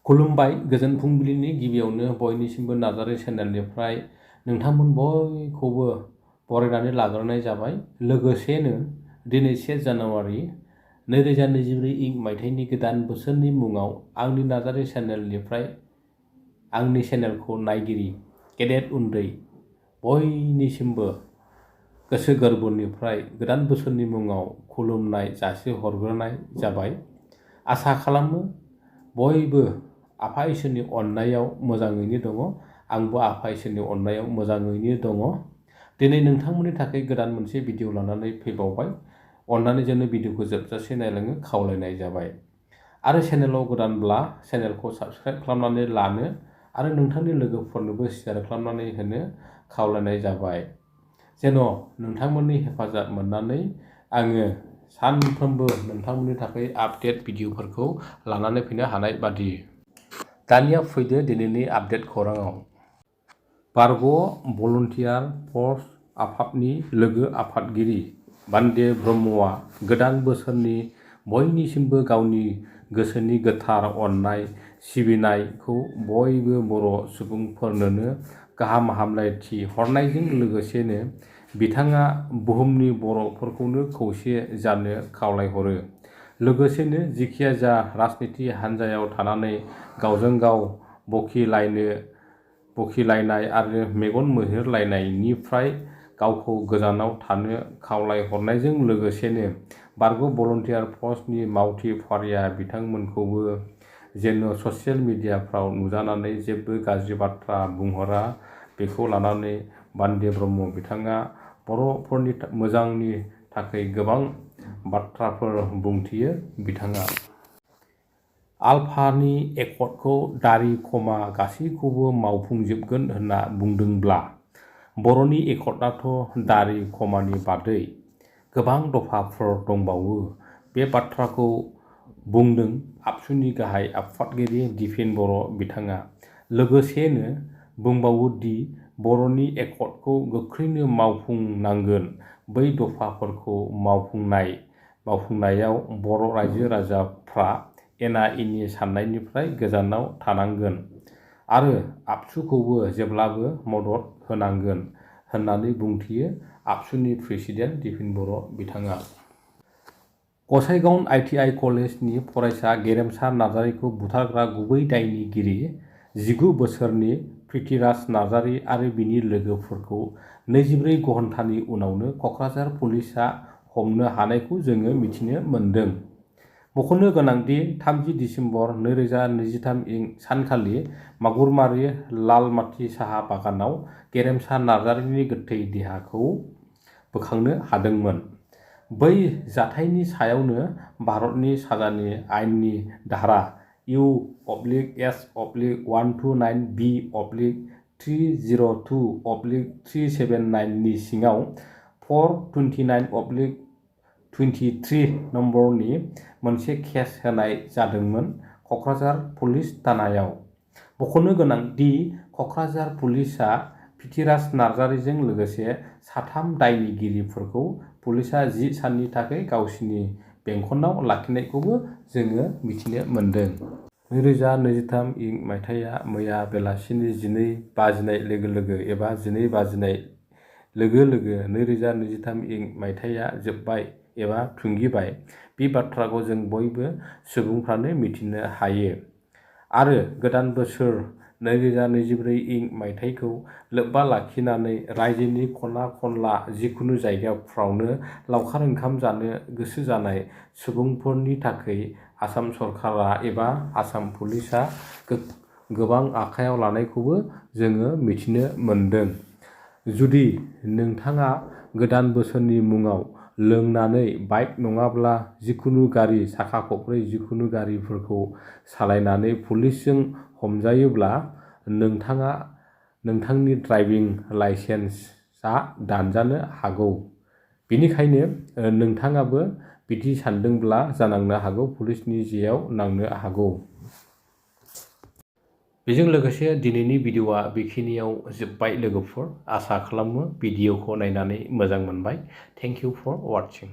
खुलुमबाय गोजोन फुंबिलिनि गिबियावनो बयनिसिमबो नार्जारी चेनेलनिफ्राय नोंथांमोन बयखौबो बरायनानै लाग्रोनाय जाबाय। लोगोसेनो दिनै 1 जानुवारि 2024 मायथाइनि गोदान बोसोरनि मुङाव आंनि नार्जारी चेनेलनिफ्राय आंनि चेनेलखौ नायगिरि गेदेर उन्दै बयनिसिमबो गोसो गोरबोनिफ्राय गोदान बोसोरनि मुङाव खुलुमनाय जासिहरग्रोनाय जाबाय। आसा खालामो बयबो आफा इसोरनि अननायाव मोजाङैनो दङ। आंबो आफा इसोरनि अननायाव मोजाङैनो दङ। दिनै नोंथांमोननि थाखाय गोदान मोनसे भिडिअ लानानै फैबावबाय। अननानै जोंनो भिडिअखौ जोबजासे नायलाङो खावलायनाय जाबाय। आरो चेनेलाव गोदानब्ला चेनेलखौ साबस्क्राइब खालामनानै लानो आरो नोंथांनि लोगोफोरनोबो शेयार खालामनानै होनो खावलायनाय जाबाय। जेन' नोंथांमोननि हेफाजाब मोननानै आङो सानफ्रोमबो नोंथांमोननि थाखाय आपडेट भिडिअफोरखौ लानानै फैनो हानाय बादि। दानिया फैदो दिनैनि आपडेट खौराङाव। बारग' भलन्टियार फर्स आफादनि लोगो आफादगिरि बान्दे ब्रह्मआ गोदान बोसोरनि बयनिसिमबो गावनि गोसोनि गोथार अननाय सिबिनायखौ बयबो बर' सुबुंफोरनो गाहाम हामलायथि हरनायजों लोगोसेनो बिथाङा बुहुमनि बर'फोरखौनो खौसे जानो खावलायहरो। लोगोसेनो जिखिजाया राजनिति हान्जायाव थानानै गावजों गाव बखिलायनाय आरो मेगन मोहेरलायनायनिफ्राय गावखौ गोजानाव थानो खावलायहरनायजों लोगोसेनो बारग' भलन्टियार फर्सनि मावथि फारिया बिथांमोनखौबो जेन' ससियेल मिडियाफ्राव नुजानानै जेबो गाज्रि बाथ्रा बुंहरा बेखौ लानानै बान्दे ब्रह्म बिथाङा बर'फोरनि मोजांनि थाखाय गोबां बाथ्राफोर बुंथियो। बिथाङा आलफानि एकर्डखौ दारि खमा गासैखौबो मावफुंजोबगोन होनना बुंदोंब्ला बर'नि एकर्डआथ' दारि खमानि बादै गोबां दफाफोर दंबावो। बे बाथ्राखौ बुंदों आबसुनि गाहाय आफादगिरि दिपेन बर' बिथाङा। लोगोसेनो बुंबावो दि बर'नि एकर्डखौ गोख्रैनो मावफुंनांगोन। बै दफाफोरखौ मावफुंनायाव बर' रायजो राजाफ्रा एना एनि साननायनिफ्राय गोजानाव थानांगोन आरो आबसुखौबो जेब्लाबो मदद होनांगोन होननानै बुंथियो आबसुनि प्रेसिडेन्ट दिपेन बर' बिथाङा। गसाइगाव ITI कलेजनि फरायसा गेरेमसा नार्जारीखौ बुथारग्रा गुबै दायनिगिरि 19 बोसोरनि प्रिथिराज नार्जारी आरो बिनि लोगोफोरखौ 24 घन्टानि उनावनो क'क्राझार पुलिसआ हमनो हानायखौ जोङो मिथिनो मोन्दों। मख'नो गोनांदि 30 दिसेम्बर 2023 सानखालि मागुरमारि लालमाटि साहा बागानाव गेरेमसा नार्जारीनि गोथै देहाखौ बोखांनो हादोंमोन। बै जाथायनि सायावनो भारतनि साजानि आयेननि धारा U/129B/302/379 नि सिङाव 429/23 नम्बरनि मोनसे केस होनाय जादोंमोन क'क्राझार पुलिस थानायाव। मख'नो गोनां दि क'क्राझार पुलिसआ प्रिथिराज नार्जारीजों लोगोसे 3 दायनिगिरिफोरखौ पुलिसआ 10 साननि थाखाय गावसिनि बेंखनाव लाखिनायखौबो जोङो मिथिनो मोन्दों। 2023 मायथाइया मैया बेलासिनि 12 बाजिनाय लोगो लोगो एबा 12 बाजिनाय लोगो लोगो 2023 मायथाइया जोबबाय एबा थुंगिबाय। बे बाथ्राखौ जों बयबो सुबुंफ्रानो मिथिनो हायो। आरो गोदान बोसोर 2024 मायथाइखौ लोब्बा लाखिनानै रायजोनि खना खनला जिखुनु जायगाफ्रावनो लावखार ओंखाम जानो गोसो जानाय सुबुंफोरनि थाखाय आसाम सरकारा एबा आसाम पुलिसआ गोबां आखायाव लानायखौबो जोङो मिथिनो मोन्दों। जुदि नोंथाङा गोदान बोसोरनि मुङाव लोंनानै बाइक नङाब्ला जिखुनु गारि साखा खबब्रै जिखुनु गारिफोरखौ सालायनानै पुलिसजों हमजायोब्ला नोंथांनि ड्राइभिं लाइसेन्सआ दानजानो हागौ। बेनिखायनो नोंथाङाबो बिदि सानदोंब्ला जानांनो हागौ पुलिसनि जेयाव नांनो हागौ। बेजों लोगोसे दिनैनि भिडिअआ बेखिनियाव जोबबाय लोगोफोर। आसा खालामो भिडिअखौ नायनानै मोजां मोनबाय। Thank you for वाचिं।